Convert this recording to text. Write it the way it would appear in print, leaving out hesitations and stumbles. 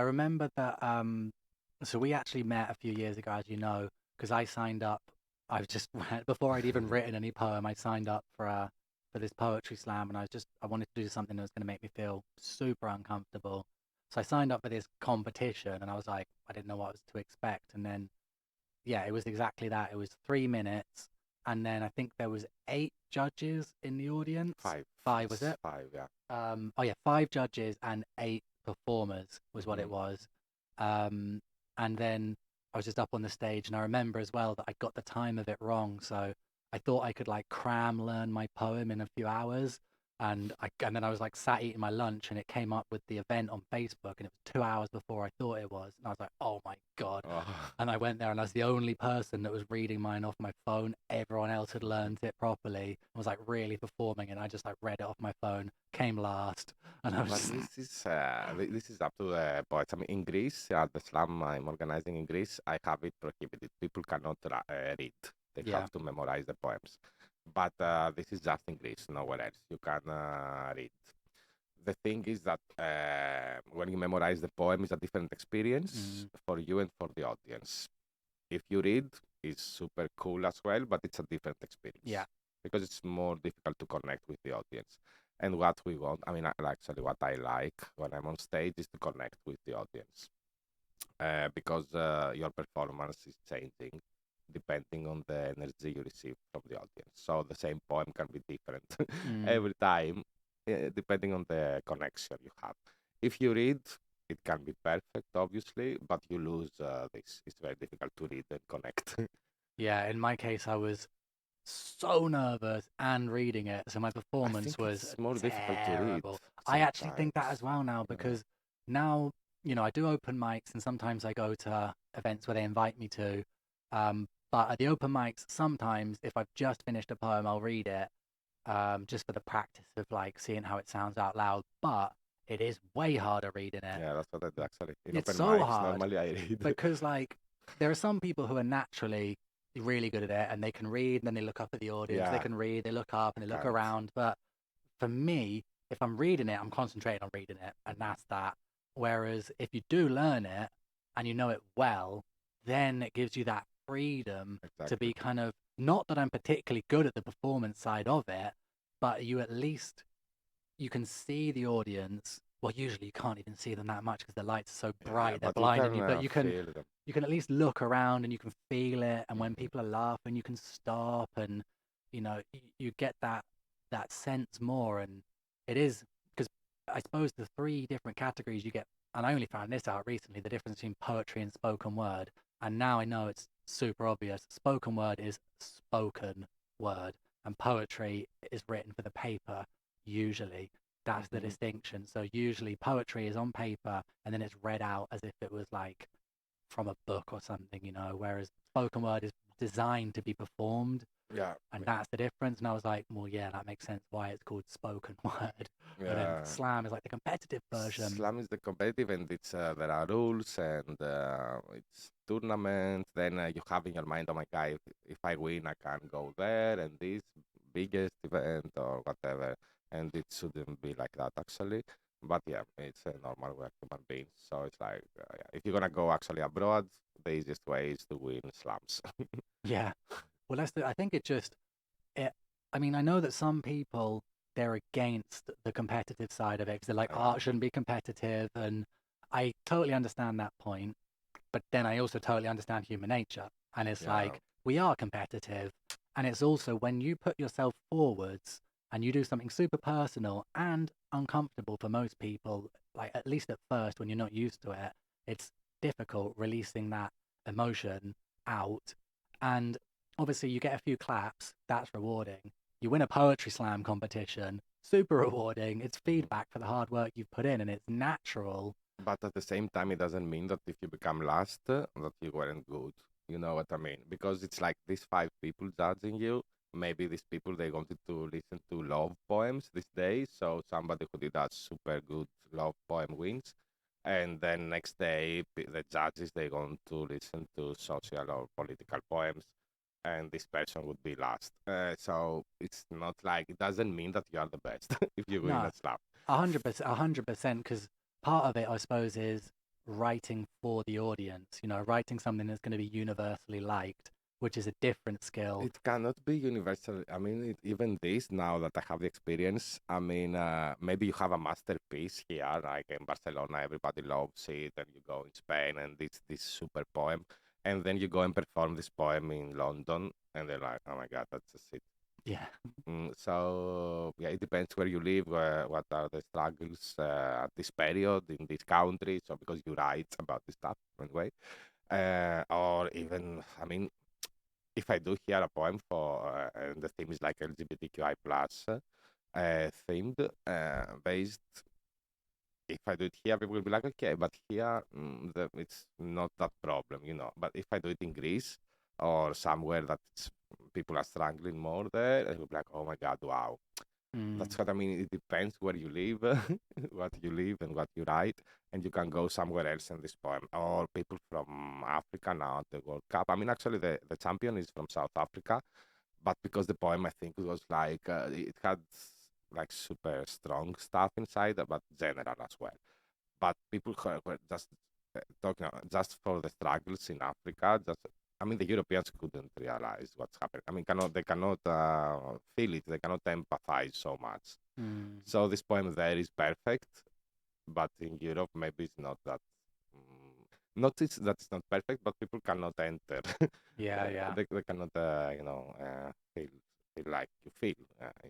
I remember that so we actually met a few years ago, as you know, because I signed up. I was just before I'd even written any poem, I signed up for this poetry slam, and I wanted to do something that was going to make me feel super uncomfortable. So I signed up for this competition, and I was like, I didn't know what was to expect, and then yeah, it was exactly that. It was 3 minutes, and then I think there was eight judges in the audience. Five. Five was It's it? five, yeah. Oh yeah, five judges and eight performers was what Hmm. it was. Um, and then I was just up on the stage, and I remember as well that I got the time of it wrong. So I thought I could like cram learn my poem in a few hours, and then I was like sat eating my lunch, and it came up with the event on Facebook, and it was 2 hours before I thought it was, and I was like, oh my God. Oh. And I went there, and I was the only person that was reading mine off my phone. Everyone else had learned it properly and was like really performing, and I just like read it off my phone, came last, and I was But just, this is up to the poets. I mean, in Greece, at the slam I'm organizing in Greece, I have it prohibited. People cannot read. They yeah, have to memorize the poems. But this is just in Greece, nowhere else. You can read. The thing is that when you memorize the poem, it's a different experience mm, for you and for the audience. If you read, it's super cool as well, but it's a different yeah, experience because it's more difficult to connect with the audience. And what we want, I mean, actually, what I like when I'm on stage is to connect with the audience because your performance is changing depending on the energy you receive from the audience. So the same poem can be different mm, every time, depending on the connection you have. If you read, it can be perfect, obviously, but you lose this. It's very difficult to read and connect. yeah. In my case, I was so nervous and reading it, so my I performance think was it's more difficult to read terrible. I actually think that sometimes. as well now Yeah, because now, I do open mics and sometimes I go to events where they invite me to. But at the open mics, sometimes if I've just finished a poem, I'll read it, just for the practice of like seeing how it sounds out loud. But it is way harder reading it. yeah, that's what I do actually. In It's open so mics, hard normally I read. because like there are some people who are naturally really good at it and they can read and then they look up at the audience, they Yeah, can read, they look up and I they look can't. around. But for me, if I'm reading it, I'm concentrating on reading it, and that's that. Whereas if you do learn it and you know it well, then it gives you that freedom to Exactly. be kind of, not that I'm particularly good at the performance side of it, but you at least you can see the audience. Well, usually you can't even see them that much because the lights are so Yeah, bright, they're but you blinding can you. But feel them. you can at least look around and you can feel it. And when Hmm. people are laughing, you can stop and you get that sense more. And it is because I suppose the three different categories you get, and I only found this out recently, the difference between poetry and spoken word. And now I know it's super obvious. Spoken word is spoken word, and poetry is written for the paper usually. That's the Hmm. distinction. So usually poetry is on paper and then it's read out as if it was like from a book or something, whereas spoken word is designed to be performed, Yeah, and that's the difference. And I was like, well, yeah, that makes sense why it's called spoken word. But then yeah. slam is like the competitive version. Slam is the competitive, and it's there are rules and it's tournament. Then you have in your mind, oh my god, if I win, I can go there and this biggest event or whatever. And it shouldn't be like that actually. But yeah, it's a normal way of human beings. So it's like yeah. If you're gonna go actually abroad, the easiest way is to win slams. Yeah. Well, I think it just, it, I mean, I know that some people, they're against the competitive side of it because they're like, Yeah, art shouldn't be competitive. And I totally understand that point. But then I also totally understand human nature. And it's yeah, like, we are competitive. And it's also when you put yourself forwards and you do something super personal and uncomfortable for most people, like at least at first when you're not used to it, it's difficult releasing that emotion out. And obviously, you get a few claps, that's rewarding. You win a poetry slam competition, super rewarding. It's mhm. feedback for the hard work you've put in, and it's natural. But at the same time, it doesn't mean that if you become last, that you weren't good. You know what I mean? Because it's like these five people judging you. Maybe these people they wanted to listen to love poems this day, so somebody who did a super good love poem wins, and then next day the judges they want to listen to social or political poems, and this person would be last. So it's not like it doesn't mean that you are the best if you win No, a slap. 100%, 100%. Because part of it, I suppose, is writing for the audience, writing something that's going to be universally liked, which is a different skill. It cannot be universal. I mean, even this now that I have the experience, I mean, maybe you have a masterpiece here, like in Barcelona, everybody loves it, and you go in Spain and this super poem, and then you go and perform this poem in London, and they're like, oh my God, that's just it. Yeah. So yeah, it depends where you live, what are the struggles at this period in this country. So because you write about this stuff anyway, or even, I mean, if I do here a poem for, and the theme is like LGBTQI plus themed, based. If I do it here, people will be like, okay, but here it's not that problem, you know. But if I do it in Greece or somewhere that people are struggling more there, it will be like, oh my God, wow. Mm, That's what I mean. It depends where you live, what you live, and what you write, and you can go somewhere else in this poem. Or people from Africa now at the World Cup. I mean, actually, the champion is from South Africa, but because the poem, I think, it was like it had like super strong stuff inside, but general as well. But people who were just talking just for the struggles in Africa. Just I mean, the Europeans couldn't realize what's happening. I mean, they cannot feel it. They cannot empathize so much. mm, So this poem there is perfect, but in Europe maybe it's not that. Not that it's not perfect, but people cannot enter. yeah, yeah. They cannot, feel like you feel in